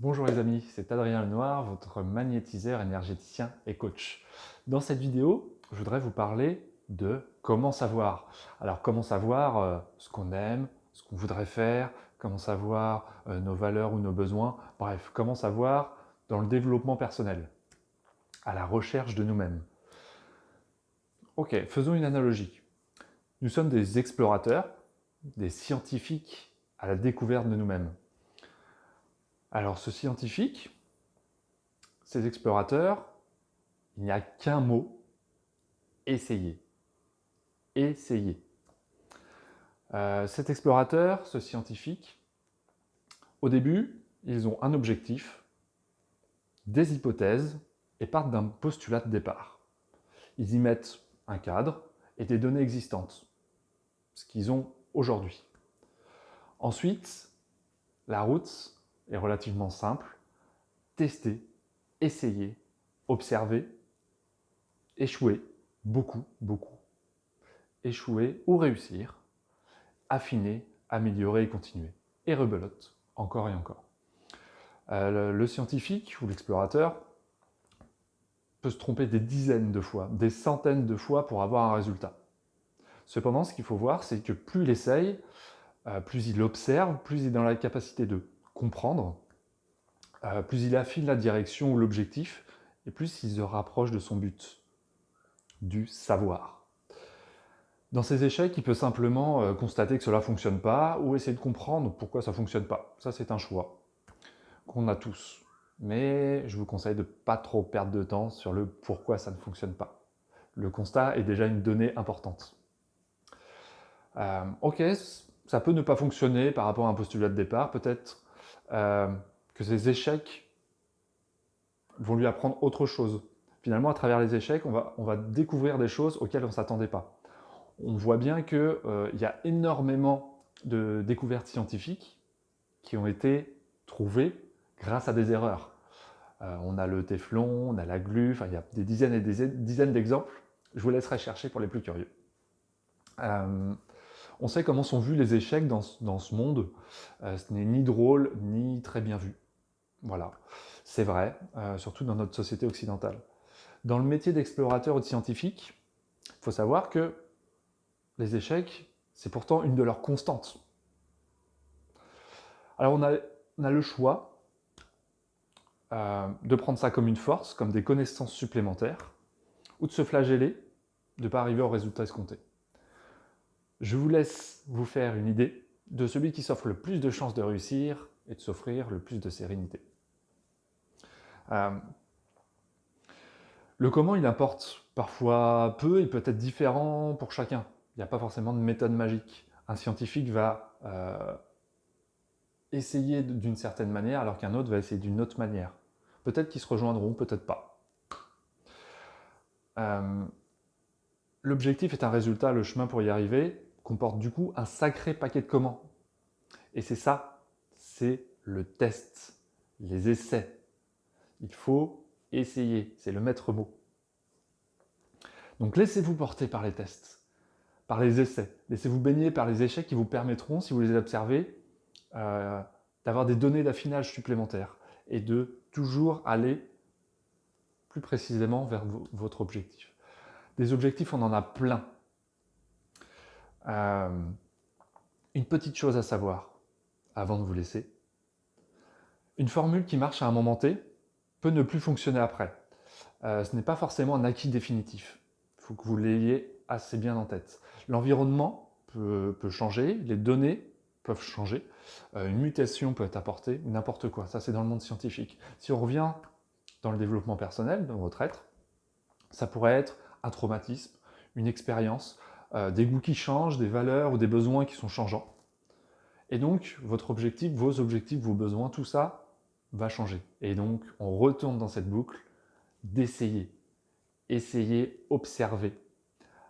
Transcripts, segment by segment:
Bonjour les amis, c'est Adrien Lenoir, votre magnétiseur énergéticien et coach. Dans cette vidéo, je voudrais vous parler de comment savoir. Alors comment savoir ce qu'on aime, ce qu'on voudrait faire, comment savoir nos valeurs ou nos besoins, bref, comment savoir dans le développement personnel, à la recherche de nous-mêmes. Ok, faisons une analogie. Nous sommes des explorateurs, des scientifiques à la découverte de nous-mêmes. Alors ce scientifique, ces explorateurs, il n'y a qu'un mot, essayer. Essayer. Cet explorateur, ce scientifique, au début, ils ont un objectif, des hypothèses et partent d'un postulat de départ. Ils y mettent un cadre et des données existantes, ce qu'ils ont aujourd'hui. Ensuite, la route est relativement simple. Tester, essayer, observer, échouer, beaucoup, beaucoup. Échouer ou réussir, affiner, améliorer et continuer. Et rebelote, encore et encore. Le scientifique ou l'explorateur peut se tromper des dizaines de fois, des centaines de fois pour avoir un résultat. Cependant, ce qu'il faut voir, c'est que plus il essaye, plus il observe, plus il est dans la capacité de comprendre, plus il affine la direction ou l'objectif, et plus il se rapproche de son but, du savoir. Dans ses échecs, il peut simplement constater que cela ne fonctionne pas ou essayer de comprendre pourquoi ça ne fonctionne pas. Ça, c'est un choix qu'on a tous. Mais je vous conseille de ne pas trop perdre de temps sur le pourquoi ça ne fonctionne pas. Le constat est déjà une donnée importante. Ok, ça peut ne pas fonctionner par rapport à un postulat de départ. Peut-être que ces échecs vont lui apprendre autre chose. Finalement, à travers les échecs, on va découvrir des choses auxquelles on ne s'attendait pas. On voit bien qu'il y a énormément de découvertes scientifiques qui ont été trouvées grâce à des erreurs. On a le téflon, on a la glu, enfin il y a des dizaines et des dizaines d'exemples. Je vous laisserai chercher pour les plus curieux. On sait comment sont vus les échecs dans ce monde. Ce n'est ni drôle, ni très bien vu. Voilà, c'est vrai, surtout dans notre société occidentale. Dans le métier d'explorateur ou de scientifique, il faut savoir que les échecs, c'est pourtant une de leurs constantes. Alors on a le choix de prendre ça comme une force, comme des connaissances supplémentaires, ou de se flageller de ne pas arriver au résultat escompté. Je vous laisse vous faire une idée de celui qui s'offre le plus de chances de réussir et de s'offrir le plus de sérénité. Le comment, il importe parfois peu et peut être différent pour chacun. Il n'y a pas forcément de méthode magique. Un scientifique va essayer d'une certaine manière alors qu'un autre va essayer d'une autre manière. Peut-être qu'ils se rejoindront, peut-être pas. L'objectif est un résultat, le chemin pour y arriver comporte du coup un sacré paquet de comment. Et c'est ça, c'est le test, les essais. Il faut essayer, c'est le maître mot. Donc laissez-vous porter par les tests, par les essais. Laissez-vous baigner par les échecs qui vous permettront, si vous les observez, d'avoir des données d'affinage supplémentaires et de toujours aller plus précisément vers votre objectif. Des objectifs, on en a plein. Une petite chose à savoir, avant de vous laisser. Une formule qui marche à un moment T peut ne plus fonctionner après. Ce n'est pas forcément un acquis définitif. Il faut que vous l'ayez assez bien en tête. L'environnement peut changer, les données peuvent changer, une mutation peut être apportée, n'importe quoi. Ça, c'est dans le monde scientifique. Si on revient dans le développement personnel, dans votre être, ça pourrait être un traumatisme, une expérience, des goûts qui changent, des valeurs ou des besoins qui sont changeants. Et donc, votre objectif, vos besoins, tout ça va changer. Et donc, on retourne dans cette boucle d'essayer. Essayer, observer,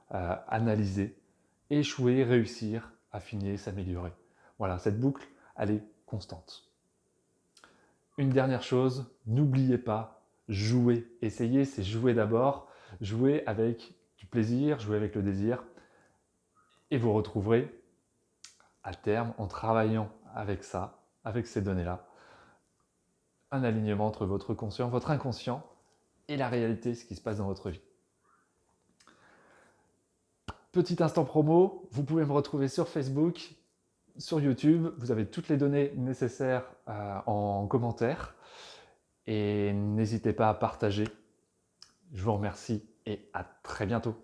analyser, échouer, réussir, affiner, s'améliorer. Voilà, cette boucle, elle est constante. Une dernière chose, n'oubliez pas, jouer. Essayer, c'est jouer d'abord. Jouer avec du plaisir, jouer avec le désir. Et vous retrouverez à terme, en travaillant avec ça, avec ces données-là, un alignement entre votre conscient, votre inconscient et la réalité, ce qui se passe dans votre vie. Petit instant promo, vous pouvez me retrouver sur Facebook, sur YouTube. Vous avez toutes les données nécessaires en commentaire. Et n'hésitez pas à partager. Je vous remercie et à très bientôt.